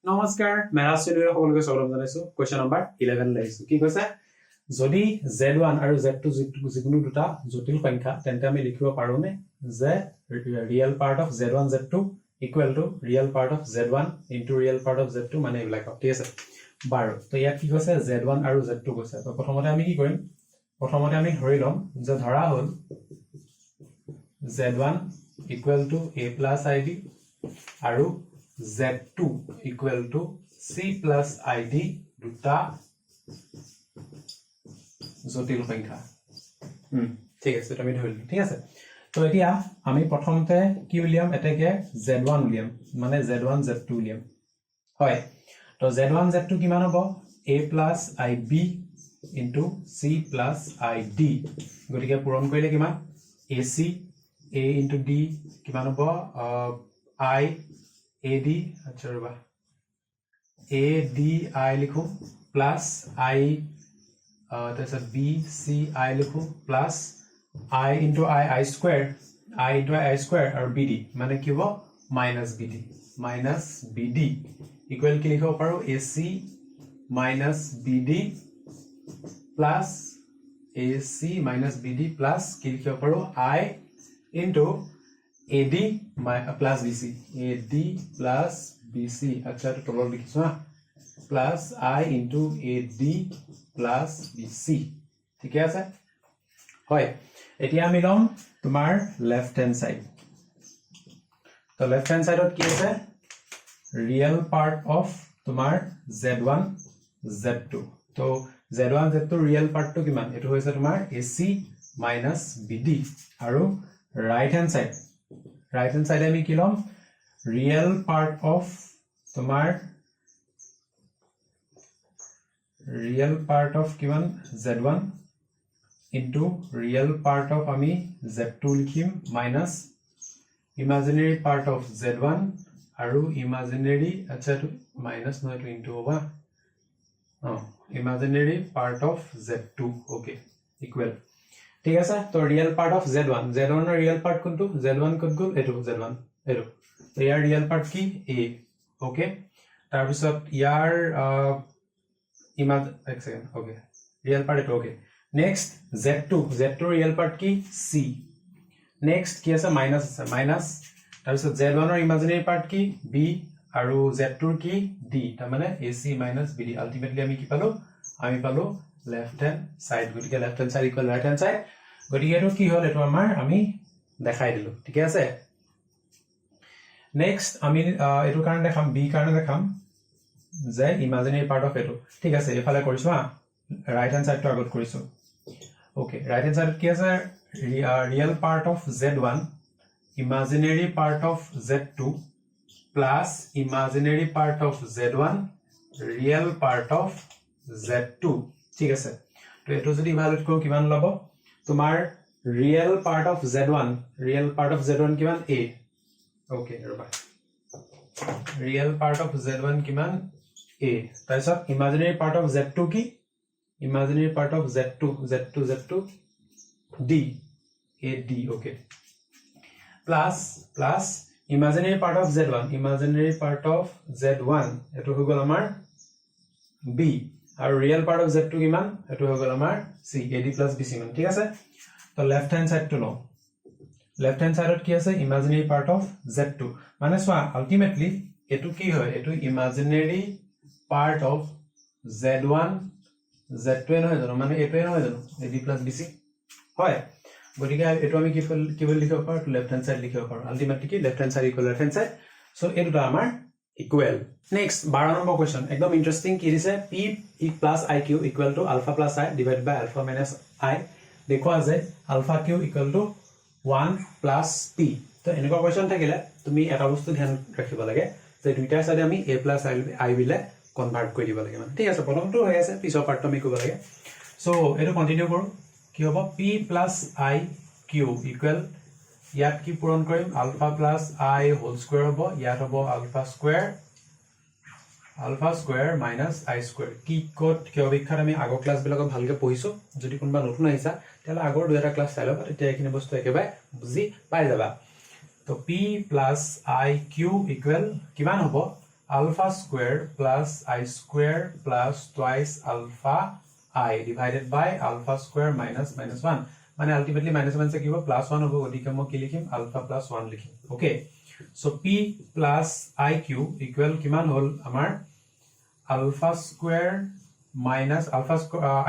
নমস্কাৰ মেৰাজ চেলুৰ সকলোকে স্বাগতম জনাইছো কোৱেশ্চন নম্বৰ 11 লাইছো কি কৈছে যদি z1 আৰু z2 যিকোনো দুটা জটিল সংখ্যা তেন্তে আমি লিখিব পাৰো নে যে real part of z1 z2 equal to real part of z1 into real part of z2 মানে এইবিলাক ঠিক আছে বাৰু তো ইয়াত কি কৈছে z1 আৰু z2 কৈছে তো প্ৰথমতে আমি কি কৰিম প্ৰথমতে আমি ধৰি লম যে ধৰা হল z1 equal to a plus ib আৰু z2 equal to c plus id দুটা জটিল সংখ্যা ঠিক আছে আমি ধৰিলো ঠিক আছে তো এতিয়া আমি প্ৰথমতে কি উলিয়াম এটাকে z1 উলিয়াম মানে z1 z2 উলিয়াম হয় তো z1 z2 কিমান হ'ব a plus ib into c plus id গতিকে পূৰণ কৰিলে কিমান ac a into d কিমান হ'ব I AD अच्छा रुबा ADI लिखो प्लस I तैसे BCI लिखो plus I into I square और BD माने क्यों वो माइनस BD इक्वल के लिखो पारो AC minus BD plus AC minus BD plus के लिखो पारो I into AD plus BC AD plus BC अच्छा तो टोटल लिखिছো हां plus I into AD plus BC ঠিক আছে হয় এতিয়া আমি লম তোমাৰ লেফট হ্যান্ড সাইড তো লেফট হ্যান্ড সাইডত কি আছে ৰিয়েল পাৰ্ট অফ তোমাৰ z1 z2 তো z1 z2 ৰিয়েল পাৰ্টটো কিমান এটো হৈছে তোমাৰ AC minus BD আৰু right hand side right hand side আমি কি লম real part of তোমার real part of কিমান z1 into real part of আমি z2 লিখিম minus imaginary part of z1 আৰু imaginary আচ্ছা তো minus নহয় তো into হবা imaginary part of z2 okay equal ঠিক আছে তো রিয়েল পার্ট অফ z1 এর রিয়েল পার্ট কোনটো z1 কত গল এটো z1 এটো তো ইয়াৰ ৰিয়েল পাৰ্ট কি a ওকে তাৰ পিছত ইয়াৰ ইমাজ এক সেকেন্ড ওকে রিয়েল পার্ট এটো okay next z2 real part কি c নেক্সট কি আছে মাইনাস তাৰ পিছত z1 এৰ ইমাজিনাৰি পাৰ্ট কি b আৰু z2 কি d তাৰ মানে ac bd আলটিমেটলি আমি কি পালো আমি পালো left hand side গটিকে left hand side equal right hand side গটিকে এটো কি হল এটো আমাৰ আমি দেখাই দিলো ঠিক আছে নেক্সট আমি এটো কাৰণ দেখাম b কাৰণ দেখাম যে ইমাজিনাৰি পাৰ্ট অফ এটো ঠিক আছে এফালে কৰিছো হা ৰাইট হ্যান্ড সাইড টো আগত কৰিছো ওকে রাইট হ্যান্ড সাইড কি আছে real part of z1 imaginary part of z2 plus imaginary part of z1 real part of z2 ঠিক আছে তো এটো যদি ইভালুয়েট কৰো কিমান লব তোমাৰ ৰিয়েল পাৰ্ট অফ z1 কিমান a ওকে ৰবা ৰিয়েল পাৰ্ট অফ z1 কিমান a তাৰপিছত ইমাজিনারি পার্ট অফ z2 কি imaginary part of z2 d ad okay plus imaginary part of z1 এটো হৈ গল আমাৰ b আৰু ৰিয়েল পাৰ্ট অফ z2 কিমান এটো হৈ গল আমাৰ c ad plus bc মান ঠিক আছে তো লেফট হ্যান্ড সাইড টো নো লেফট হ্যান্ড সাইডত কি আছে ইমাজিনারি পার্ট অফ z2 মানে সোয়া আলটিমেটলি এটো কি হয় এটো imaginary part of z1 z2 নহয় জানো মানে এটোই নহয় জানো ad plus bc হয় গটিকে এটো আমি কি বলি লিখিব পাৰো লেফট হ্যান্ড সাইড লিখিব পাৰো আলটিমেটলি কি left hand side equal right hand side so এটো আমাৰ equal next 12 number question ekdom interesting ki dise p plus iq equal to alpha plus I divided by alpha minus I dekho aje alpha q equal to 1 plus p to eniko question thakile tumi eta bostu dhyan rakhiba lage je duita side ami a plus I bile convert kori diba lage man thik ase prothom to hoy ase piso part to ami koba lage so eto continue koru ki hobo p plus iq equal ইয়াত কি পূরণ কৰিম alpha plus I whole square হ'ব ইয়াত হ'ব alpha square minus I square কি code কি অবিক্ষাত আমি আগৰ ক্লাস বিলাকত ভালকে পঢ়িছো যদি কোনবা নতুন আহিছা তেলা আগৰ দুটা ক্লাস চাই লবা তেতিয়া এখিনি বস্তু একেবাৰে বুজি পাই যাবা তো p plus iq ইকুৱেল কিমান হ'ব alpha square plus I square plus twice alpha I divided by alpha square minus 1 মানে ultimately minus 1 से কি हो plus 1 होगा গতিকে মই কি লিখিম alpha plus 1 লিখিম okay so p plus iq equal কিমান হল আমাৰ alpha square minus alpha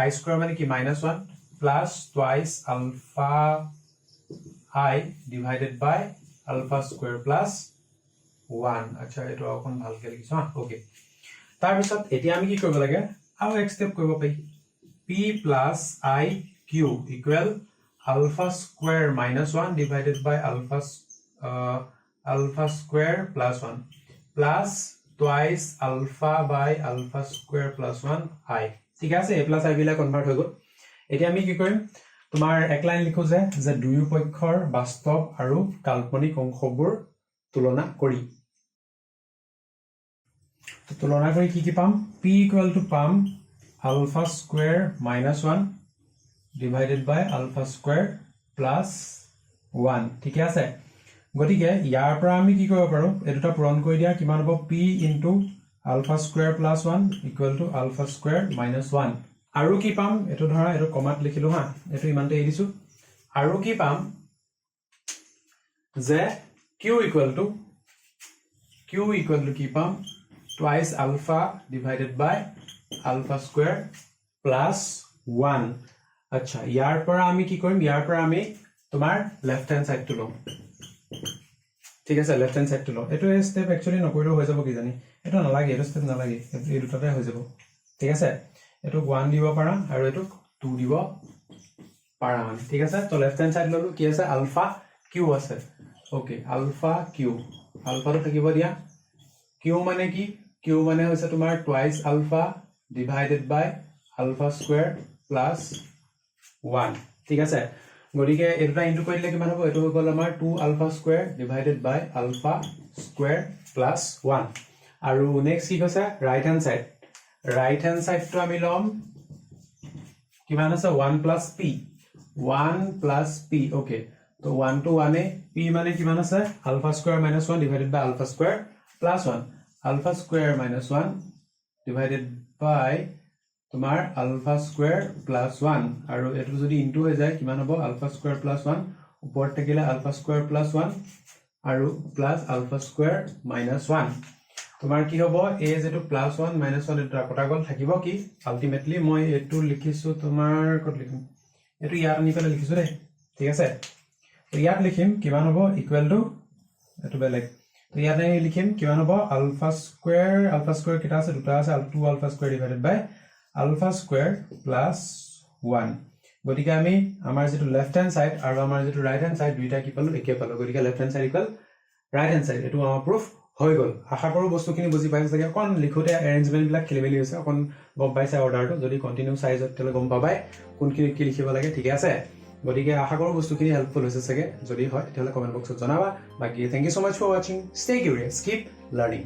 I square মানে কি minus 1 plus twice alpha I divided by alpha square plus 1 আচ্ছা এটো অকন ভালকে লিখিছো ওকে তাৰ পিছত এতিয়া আমি কি কৰিব লাগে আৰু এক স্টেপ কৰিব পাই p plus iq equal alpha square minus 1 divided by alpha square plus 1 plus twice alpha by alpha square plus 1 I ঠিক আছে a plus I বিলা কনভার্ট হৈ গল এতিয়া আমি কি কৰিম তোমাৰ এক লাইন লিখো যে দুয়ো পক্ষৰ বাস্তৱ আৰু কাল্পনিক অংশবোৰ তুলনা কৰি কি পাম p equal to পাম alpha square minus 1 divided by alpha square plus 1 ঠিক আছে গতিকে ইয়াৰ পৰা আমি কি কৰিব পাৰো এটোটা পূৰণ কৰি দিয়া কিমান হ'ব p into alpha square plus 1 equal to alpha square minus 1 আৰু কি পাম এটো ধৰা এটো কমাত লিখিলো হা এটো ইমানতে এৰিছো আৰু কি পাম যে q equal to কি পাম twice alpha divided by alpha square plus 1 আচ্ছা ইয়াৰ পৰা আমি কি কৰিম ইয়াৰ পৰা আমি তোমাৰ লেফট হ্যান্ড সাইড টু লম ঠিক আছে লেফট হ্যান্ড সাইড টু লম এটো স্টেপ একচুয়ালি নকৰিলেও হৈ যাব কি জানি এটো নালাগে এটো স্টেপ নালাগে এই দুটাতে হৈ যাব ঠিক আছে এটো 1 দিব পাৰা আৰু এটো 2 দিব পাৰা মানে ঠিক আছে তো লেফট হ্যান্ড সাইড ললো কি আছে আলফা কিউ আছে ওকে আলফা কিউ আলফাটো থাকিব দিয়া কিউ মানে কি কিউ মানে হৈছে তোমাৰ twice alpha divided by alpha square plus 1 ঠিক আছে গৰিকে এটা ইনটু কৰিলে কিমান হ'ব এটো হৈ গল আমাৰ 2 alpha square divided by alpha square plus 1 আৰু নেক্সট কি কৈছে রাইট হ্যান্ড সাইড তো আমি লম কিমান আছে 1 plus p ওকে তো 1 to 1 এ p মানে কিমান আছে alpha square minus 1 divided by alpha square plus 1 alpha square minus 1 divided by তোমার alpha square plus 1 আৰু এটো যদি ইনটু হৈ যায় কিমান হ'ব alpha square plus 1 ওপৰত থাকিলে alpha square plus 1 আৰু plus alpha square minus 1 তোমাৰ কি হ'ব a যেটো plus 1 minus 1 এটা কটা গল থাকিব কি আলটিমেটলি মই এটো লিখিছো তোমাৰ কত লিখিম এটো ইয়াত নি পেলে লিখিছো ৰে ঠিক আছে তো ইয়াত লিখিম কিমান হ'ব ইকুৱেল টু এটো বেলেগ তো ইয়াত লিখিম কিমান হ'ব alpha square কিটা আছে দুটা আছে 2 alpha square divided by alpha square plus 1 গতিকে আমি আমাৰ যেটো লেফট হ্যান্ড সাইড আৰু আমাৰ যেটো রাইট হ্যান্ড সাইড দুইটা কি পালো একে পালো গতিকে left hand side equal right hand side এটো আমাৰ প্ৰুফ হৈ গল আশা কৰো বস্তুখিনি বুজি পাইছে চাগে কোন লিখোতে অ্যাৰেঞ্জমেন্ট বিলাক খেলিমেলি হৈছে কোন গম পাইছে অৰ্ডাৰটো যদি কন্টিনিউ সাইজত তেলে গম পাবাই কোনখিনি কি লিখিব লাগে ঠিক আছে গতিকে আশা কৰো বস্তুখিনি হেল্পফুল হৈছে চাগে যদি হয় তেলে কমেন্ট বক্সত জনাবা বাকি thank you so much for watching stay curious keep learning